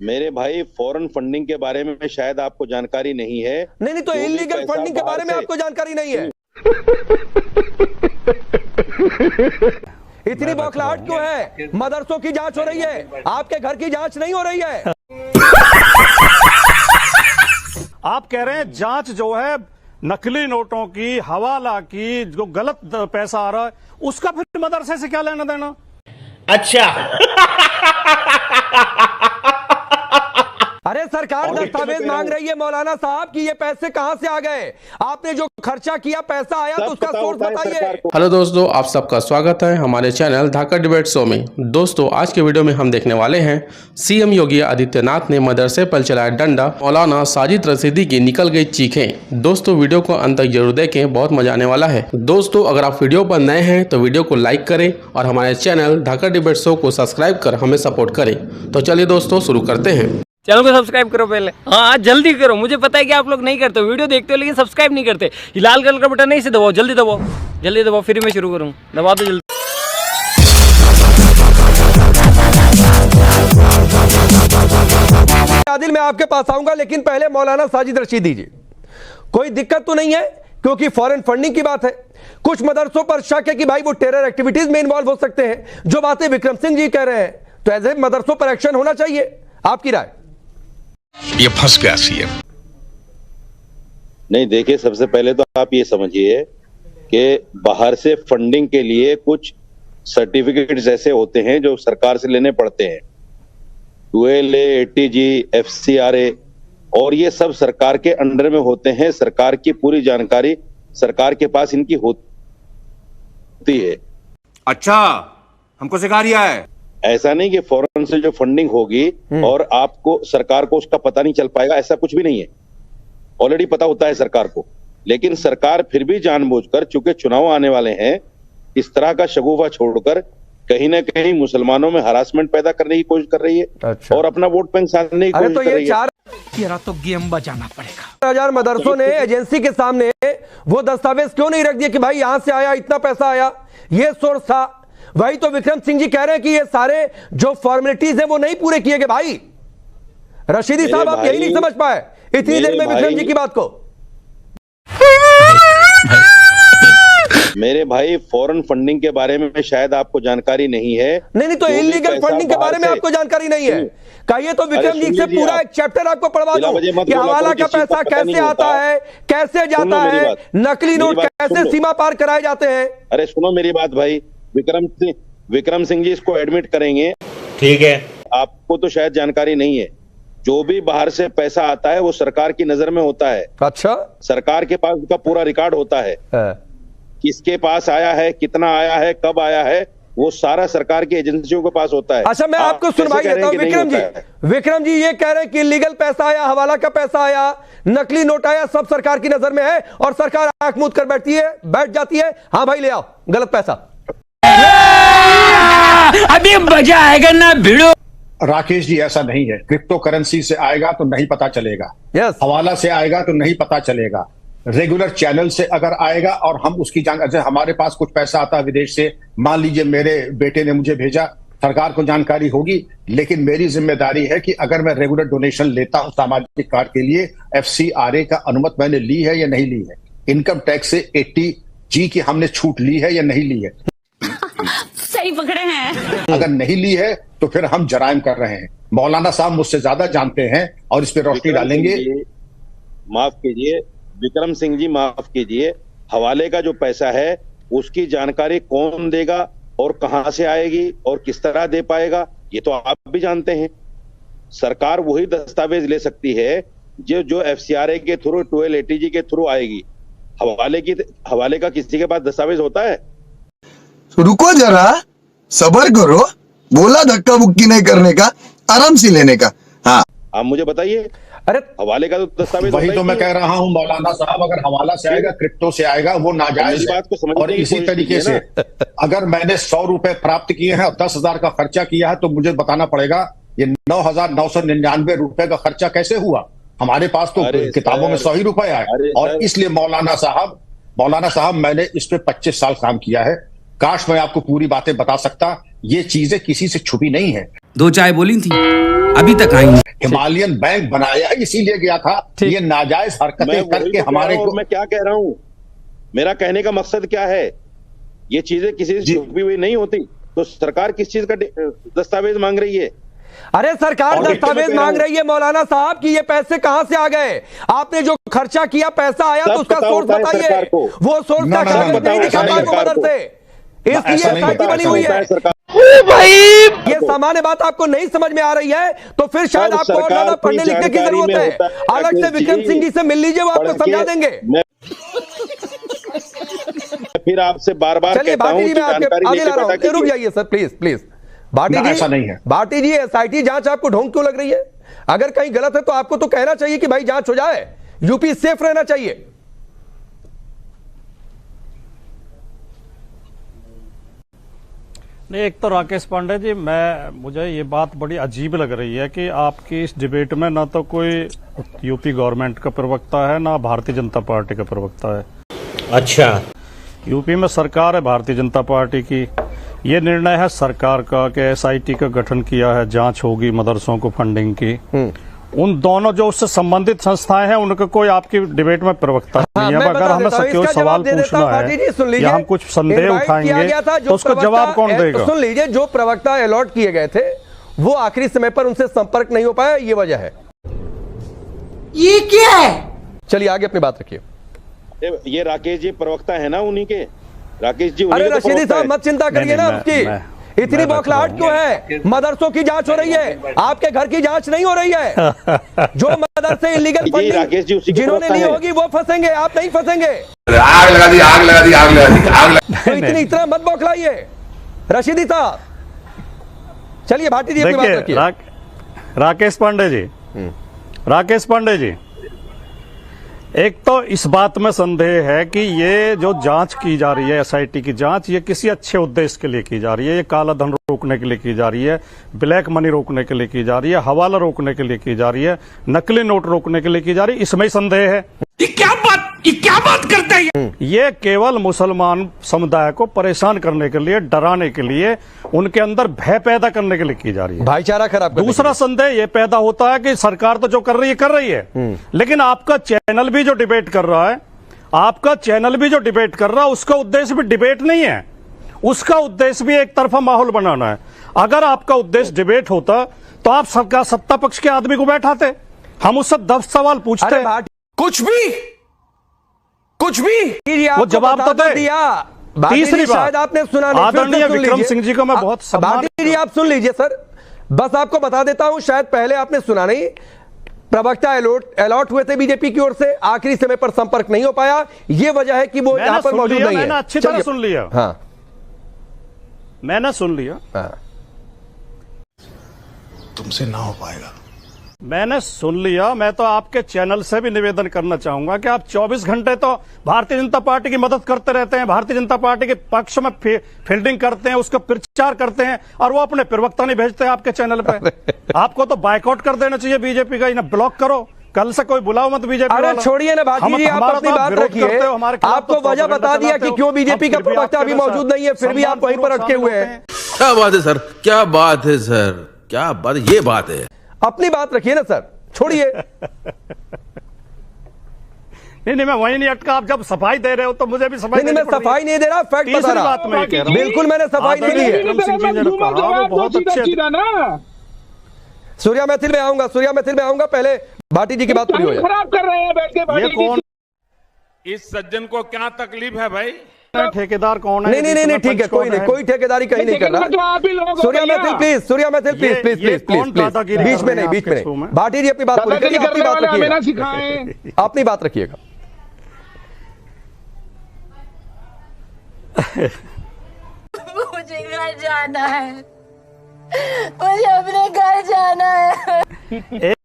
मेरे भाई foreign funding के बारे में शायद आपको जानकारी नहीं है। नहीं तो इलीगल फंडिंग के बारे में आपको जानकारी नहीं है। इतनी बौखलाहट क्यों है? मदरसों की जांच हो रही है, आपके घर की जांच नहीं हो रही है। आप कह रहे हैं जांच जो है नकली नोटों की, हवाला की, जो गलत पैसा आ रहा है उसका फिर मदरसे से क्या लेना देना? अच्छा। अरे सरकार दस्तावेज मांग रही है मौलाना साहब कि ये पैसे कहां से आ गए, आपने जो खर्चा किया पैसा आया तो उसका सोर्स बताइए। हेलो दोस्तों, आप सबका स्वागत है हमारे चैनल ढाका डिबेट शो में। दोस्तों आज के वीडियो में हम देखने वाले हैं सीएम योगी आदित्यनाथ ने मदरसे पर चलाया डंडा, मौलाना साजिद रशीदी की निकल गई चीखें। दोस्तों वीडियो को अंत तक जरूर देखें, बहुत मजा आने वाला है। दोस्तों अगर आप वीडियो पर नए हैं तो वीडियो को लाइक करें और हमारे चैनल ढाका डिबेट शो को सब्सक्राइब कर हमें सपोर्ट करें। तो चलिए दोस्तों शुरू करते हैं। चैनल को सब्सक्राइब करो पहले, हाँ जल्दी करो। मुझे पता है कि आप लोग नहीं करते, वीडियो देखते हो लेकिन सब्सक्राइब नहीं करते। ये लाल कलर का बटन नहीं, इसे दबाओ, जल्दी दबाओ, जल्दी दबाओ, फिर मैं शुरू करूँ। दबा दो जल्दी। आदिल मैं आपके पास आऊंगा, लेकिन पहले मौलाना साजिद रशीदी जी, कोई दिक्कत तो नहीं है? क्योंकि फॉरेन फंडिंग की बात है, कुछ मदरसों पर शक है कि भाई वो टेरर एक्टिविटीज में इन्वॉल्व हो सकते हैं। जो बातें विक्रम सिंह जी कह रहे हैं, तो ऐसे मदरसों पर एक्शन होना चाहिए। आपकी राय? ये फंस गया सीएम। नहीं देखिए, सबसे पहले तो आप ये समझिए कि बाहर से फंडिंग के लिए कुछ सर्टिफिकेट्स ऐसे होते हैं जो सरकार से लेने पड़ते हैं, 2LA, ATG, FCRA, और ये सब सरकार के अंडर में होते हैं। सरकार की पूरी जानकारी सरकार के पास इनकी होती है। अच्छा, हमको सिखा रिया है। ऐसा नहीं कि फॉरेन से जो फंडिंग होगी और आपको सरकार को उसका पता नहीं चल पाएगा, ऐसा कुछ भी नहीं है। ऑलरेडी पता होता है सरकार को, लेकिन सरकार फिर भी जानबूझकर, चूंकि चुनाव आने वाले हैं, इस तरह का शगुफा छोड़कर कहीं ना कहीं मुसलमानों में हरासमेंट पैदा करने की कोशिश कर रही है। अच्छा। और अपना वोट बैंक साधने की कोशिश कर रही है। तो गेम बजाना पड़ेगा। 4,000 मदरसों ने एजेंसी के सामने वो दस्तावेज क्यों नहीं रख दिए कि भाई यहां से आया, इतना पैसा आया, ये सोर्स था। वही तो विक्रम सिंह जी कह रहे हैं कि ये सारे जो फॉर्मेलिटीज हैं वो नहीं पूरे किए गए। भाई रशीदी साहब, आप यही नहीं समझ पाए इतनी देर में विक्रम जी की बात को? मेरे भाई फॉरेन फंडिंग के बारे में शायद आपको जानकारी नहीं है। नहीं तो इलीगल फंडिंग के बारे में आपको जानकारी नहीं है। कहिए तो विक्रम जी से पूरा एक चैप्टर आपको पढ़वा दूं कि हवाला का पैसा कैसे आता है, कैसे जाता है, नकली नोट कैसे सीमा पार कराए जाते हैं। अरे सुनो मेरी बात भाई, विक्रम सिंह जी इसको एडमिट करेंगे। ठीक है, आपको तो शायद जानकारी नहीं है, जो भी बाहर से पैसा आता है वो सरकार की नजर में होता है। अच्छा, सरकार के पास उसका पूरा रिकॉर्ड होता है, किसके पास आया है, कितना आया है, कब आया है, वो सारा सरकार की एजेंसियों के पास होता है। अच्छा, मैं आपको सुनवाई देता हूं। विक्रम जी ये कह रहे हैं कि लीगल पैसा आया, हवाला का पैसा आया, नकली नोट आया, सब सरकार की नजर में है और सरकार आंख मूंद कर बैठ जाती है। हाँ भाई ले आओ गलत पैसा। अभी मजा आएगा ना भिड़ो। राकेश जी ऐसा नहीं है। क्रिप्टो करेंसी से आएगा तो नहीं पता चलेगा, हवाला से आएगा तो नहीं पता चलेगा, रेगुलर चैनल से अगर आएगा और हम उसकी जानकारी, हमारे पास कुछ पैसा आता है विदेश से, मान लीजिए मेरे बेटे ने मुझे भेजा, सरकार को जानकारी होगी। लेकिन मेरी जिम्मेदारी है कि अगर मैं रेगुलर डोनेशन लेता हूं सामाजिक कार्य के लिए, FCRA का अनुमति मैंने ली है या नहीं ली है, इनकम टैक्स से 80G की हमने छूट ली है या नहीं ली है। सही पकड़े हैं। अगर नहीं ली है तो फिर हम जराइम कर रहे हैं। मौलाना साहब मुझसे ज्यादा जानते हैं और इस पे रोशनी डालेंगे। माफ कीजिए विक्रम सिंह जी, माफ कीजिए, हवाले का जो पैसा है उसकी जानकारी कौन देगा और कहां से आएगी और किस तरह दे पाएगा, ये तो आप भी जानते हैं। सरकार वही दस्तावेज ले सकती है जो FCRA के थ्रू, 2L, ATG के थ्रू आएगी। हवाले का किसी के पास दस्तावेज होता है? रुको जरा, सब्र करो, बोला धक्का बुक्की नहीं करने का, आराम से लेने का। हाँ आप मुझे बताइए। अरे हवाले का तो दस्तावेज वही तो मैं कह रहा हूं मौलाना साहब, अगर हवाला से आएगा, क्रिप्टो से आएगा, वो नाजायज है। और इसी तरीके से अगर मैंने 100 रुपए प्राप्त किए हैं और 10,000 का खर्चा किया है तो मुझे बताना पड़ेगा ये 9,999 रुपए का खर्चा कैसे हुआ। हमारे पास तो किताबों में 100 ही रुपए आए। और इसलिए मौलाना साहब मैंने इस पे 25 साल काम किया है। काश मैं आपको पूरी बातें बता सकता, ये चीजें किसी से छुपी नहीं है। 2 चाय बोली थी, अभी तक आई नहीं। हिमालयन बैंक बनाया इसीलिए गया था, ये नाजायज हरकतें करके हमारे को। मैं क्या कह रहा हूं, मेरा कहने का मकसद क्या है, ये चीजें किसी से छुपी हुई नहीं होती, तो सरकार किस चीज का दस्तावेज मांग रही है? अरे सरकार दस्तावेज मांग रही है मौलाना साहब कि ये पैसे कहां से आ गए, आपने जो खर्चा किया पैसा आया तो उसका सोर्स बताइए। वो सोर्स का कागज नहीं दिखा पाएगा मदर से, इसलिए एसआईटी बनी हुई है। भाई ये सामान्य बात आपको नहीं समझ में आ रही है तो फिर शायद आपको और ज्यादा पढ़ने लिखने की जरूरत है। अलग से विक्रम सिंह जी से मिल लीजिए, वो आपको समझा देंगे। फिर आपसे बार-बार कहता हूं कि जानकारी लेके पता कीजिए। रुक जाइए सर, प्लीज प्लीज। भाटी जी ऐसा नहीं है। भाटी जी एसआईटी जांच आपको ढोंग क्यों लग रही है? अगर कहीं गलत है तो आपको तो कहना चाहिए कि भाई जांच हो जाए, यूपी सेफ रहना चाहिए। नहीं, एक तो राकेश पांडे जी, मुझे ये बात बड़ी अजीब लग रही है कि आपकी इस डिबेट में ना तो कोई यूपी गवर्नमेंट का प्रवक्ता है ना भारतीय जनता पार्टी का प्रवक्ता है। अच्छा, यूपी में सरकार है भारतीय जनता पार्टी की, ये निर्णय है सरकार का कि एसआईटी का गठन किया है, जांच होगी मदरसों को फंडिंग की। उन दोनों जो उससे संबंधित संस्थाएं हैं उनका कोई आपकी डिबेट में प्रवक्ता नहीं है। अगर हमें कोई सवाल पूछना है या हम कुछ संदेह उठाएंगे तो उसका जवाब कौन देगा? सुन लीजिए, जो प्रवक्ता अलॉट किए गए थे वो आखिरी समय पर उनसे संपर्क नहीं हो पाया, ये वजह है। ये क्या है? चलिए आगे अपनी बात रखिए। ये राकेश जी प्रवक्ता है ना उन्हीं के, राकेश जी। अरे रशीदी साहब मत चिंता करिए ना उसकी, इतनी बौखलाहट क्यों है? मदरसों की जांच हो रही है, आपके घर की जांच नहीं हो रही है। जो मदरसे इलीगल फंडिंग जिन्होंने ली होगी वो फंसेंगे, आप नहीं फंसेंगे। आग लगा दी, आग लगा दी, आग लगा दी, आग लगा दी। इतना मत बौखलाइए रशीदी साहब। चलिए भाटी जी अपनी बात रखिए। राकेश पांडे जी, एक तो इस बात में संदेह है कि ये जो जांच की जा रही है, एसआईटी की जांच, ये किसी अच्छे उद्देश्य के लिए की जा रही है। ये काला धन रोकने के लिए की जा रही है, ब्लैक मनी रोकने के लिए की जा रही है, हवाला रोकने के लिए की जा रही है, नकली नोट रोकने के लिए की जा रही है, इसमें संदेह है। ये क्या बात करते हैं? ये केवल मुसलमान समुदाय को परेशान करने के लिए, डराने के लिए, उनके अंदर भय पैदा करने के लिए की जा रही है, भाईचारा खराब। दूसरा संदेह ये पैदा होता है कि सरकार तो जो कर रही है, लेकिन आपका चैनल भी जो डिबेट कर रहा है, उसका उद्देश्य भी डिबेट नहीं है, उसका उद्देश्य भी एक तरफा माहौल बनाना है। अगर आपका उद्देश्य डिबेट होता तो आप सबका सत्ता पक्ष के आदमी को बैठाते, हम उससे 10 सवाल पूछते, कुछ भी वो जवाब तो दे। तीसरी बात, आपने सुना नहीं, आदरणीय विक्रम सिंह जी को मैं बहुत सम्मान। आप सुन लीजिए सर, बस आपको बता देता हूं, शायद पहले आपने सुना नहीं। प्रवक्ता अलॉट हुए थे बीजेपी की ओर से, आखिरी समय पर संपर्क नहीं हो पाया, ये वजह है कि वो यहां पर मौजूद नहीं है। मैंने अच्छी तरह सुन लिया। हाँ, मैंने सुन लिया। हाँ, तुमसे ना हो पाएगा। मैंने सुन लिया। मैं तो आपके चैनल से भी निवेदन करना चाहूंगा कि आप 24 घंटे तो भारतीय जनता पार्टी की मदद करते रहते हैं, भारतीय जनता पार्टी के पक्ष में फील्डिंग करते हैं, उसका प्रचार करते हैं, और वो अपने प्रवक्ता नहीं भेजते आपके चैनल पे। आपको तो बाइकआउट कर देना चाहिए बीजेपी का, इन्हें ब्लॉक करो, कल से कोई बुलाओ मत बीजेपी। अरे छोड़िए ना भाटी जी, आप अपनी बात रखिए। आपको वजह बता दिया कि क्यों बीजेपी का प्रवक्ता अभी मौजूद नहीं है, फिर भी आप वहीं पर अटके हुए हैं। क्या बात है सर, क्या बात है सर, क्या बात, ये बात है। अपनी बात रखिए ना सर, छोड़िए। नहीं, मैं वही नहीं अटका। आप जब सफाई दे रहे हो तो मुझे भी सफाई नहीं, मैं सफाई नहीं दे रहा, फैक्ट बता रहा। बात मैं कह रहा हूं, बिल्कुल मैंने सफाई नहीं दी है। बहुत अच्छे। सूर्या मैथिल में आऊंगा, पहले भाटी जी की बात पूरी हो जाए। खराब कर रहे हैं बैठ के। ये कौन, इस सज्जन को क्या तकलीफ है भाई? ठेकेदार कौन है? नहीं, ठीक है, कोई ठेकेदारी कहीं नहीं कर रहा। सूर्या मैथिल प्लीज, बीच में नहीं। भाटी जी अपनी बात पूरी करिए, अपनी बात रखिएगा। मुझे घर जाना है, मुझे अपने घर जाना है।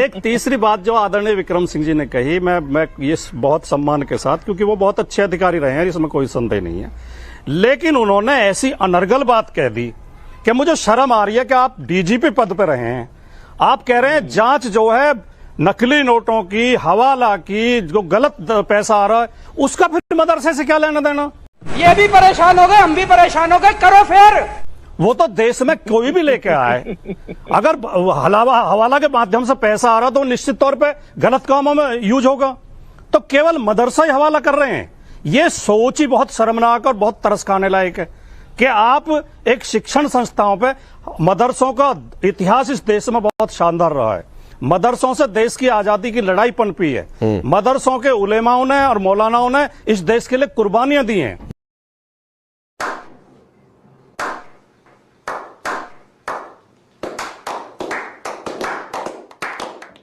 एक तीसरी बात जो आदरणीय विक्रम सिंह जी ने कही, मैं ये बहुत सम्मान के साथ, क्योंकि वो बहुत अच्छे अधिकारी रहे हैं, इसमें कोई संदेह नहीं है, लेकिन उन्होंने ऐसी अनर्गल बात कह दी कि मुझे शर्म आ रही है कि आप डीजीपी पद पर रहे हैं, आप कह रहे हैं जांच जो है नकली नोटों की, हवाला की, जो गलत पैसा आ रहा है, उसका फिर मदरसे से क्या लेना देना? ये भी परेशान हो गए, हम भी परेशान हो गए, करो फिर। वो तो देश में कोई भी लेके आए, अगर हवाला के माध्यम से पैसा आ रहा तो निश्चित तौर पे गलत कामों में यूज होगा। तो केवल मदरसा ही हवाला कर रहे हैं, ये सोच ही बहुत शर्मनाक और बहुत तरस खाने लायक है कि आप एक शिक्षण संस्थाओं पे, मदरसों का इतिहास इस देश में बहुत शानदार रहा है। मदरसों से देश की आजादी की लड़ाई पनपी है। मदरसों के उलेमाओं ने और मौलानाओं ने इस देश के लिए कुर्बानियां दी हैं।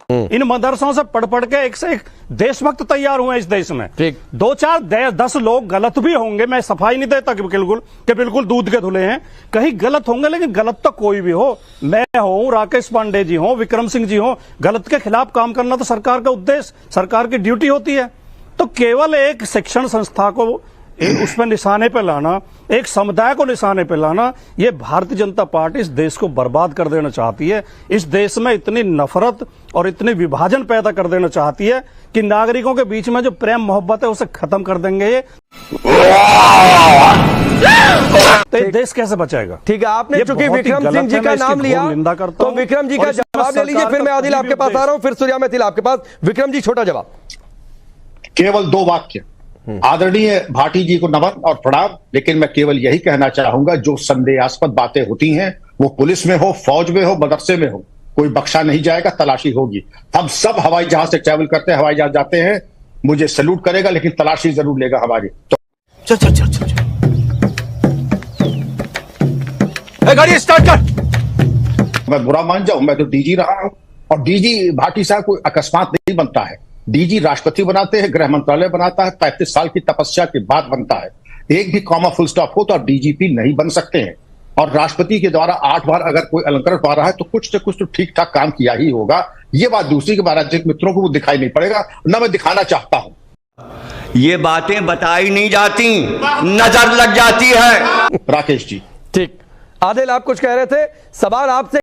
इन मदरसों से पढ़ के एक से एक देशभक्त तैयार हुए इस देश में। ठीक, 2-4-10 लोग गलत भी होंगे, मैं सफाई नहीं देता कि बिल्कुल दूध के धुले हैं, कहीं गलत होंगे, लेकिन गलत तो कोई भी हो, मैं हूं, राकेश पांडे जी हो, विक्रम सिंह जी हो, गलत के खिलाफ काम करना तो सरकार का उद्देश्य, सरकार की ड्यूटी होती है। तो केवल एक शिक्षण संस्था को उसमें निशाने पे लाना, एक समुदाय को निशाने पे लाना, ये भारतीय जनता पार्टी इस देश को बर्बाद कर देना चाहती है। इस देश में इतनी नफरत और इतनी विभाजन पैदा कर देना चाहती है कि नागरिकों के बीच में जो प्रेम मोहब्बत है उसे खत्म कर देंगे ये। तो ये देश कैसे बचेगा? ठीक है, आपने चूंकि विक्रम सिंह जी का नाम लिया तो विक्रम जी का जवाब ले लीजिए, फिर मैं आदिल आपके पास आ रहा हूं, फिर सूर्या मैथिल आपके पास। विक्रम जी, छोटा जवाब। केवल 2 वाक्य। आदरणीय भाटी जी को नमन और प्रणाम, लेकिन मैं केवल यही कहना चाहूंगा, जो संदेहास्पद बातें होती हैं वो पुलिस में हो, फौज में हो, मदरसे में हो, कोई बख्शा नहीं जाएगा, तलाशी होगी। हम सब हवाई जहाज से ट्रैवल करते हैं, हवाई जहाज जाते हैं, मुझे सैल्यूट करेगा, लेकिन तलाशी जरूर लेगा हमारी। तो चल गाड़ी स्टार्ट कर। मैं बुरा मान जाऊं, मैं तो डीजी रहा हूं, और डीजी भाटी साहब कोई अकस्मात नहीं बनता है। डीजी राष्ट्रपति बनाते हैं, गृह मंत्रालय बनाता है, 35 साल की तपस्या के बाद बनता है। एक भी कॉमा फुल स्टॉप हो तो आप डीजीपी नहीं बन सकते हैं। और राष्ट्रपति के द्वारा 8 बार अगर कोई अलंकरण पा रहा है तो कुछ से कुछ तो ठीक ठाक काम किया ही होगा। ये बात दूसरी के बारे में मित्रों को वो दिखाई नहीं पड़ेगा, ना मैं दिखाना चाहता हूं। ये बातें बताई नहीं जाती, नजर लग जाती है। राकेश जी, ठीक, आदिल आप कुछ कह रहे थे, सवाल आपसे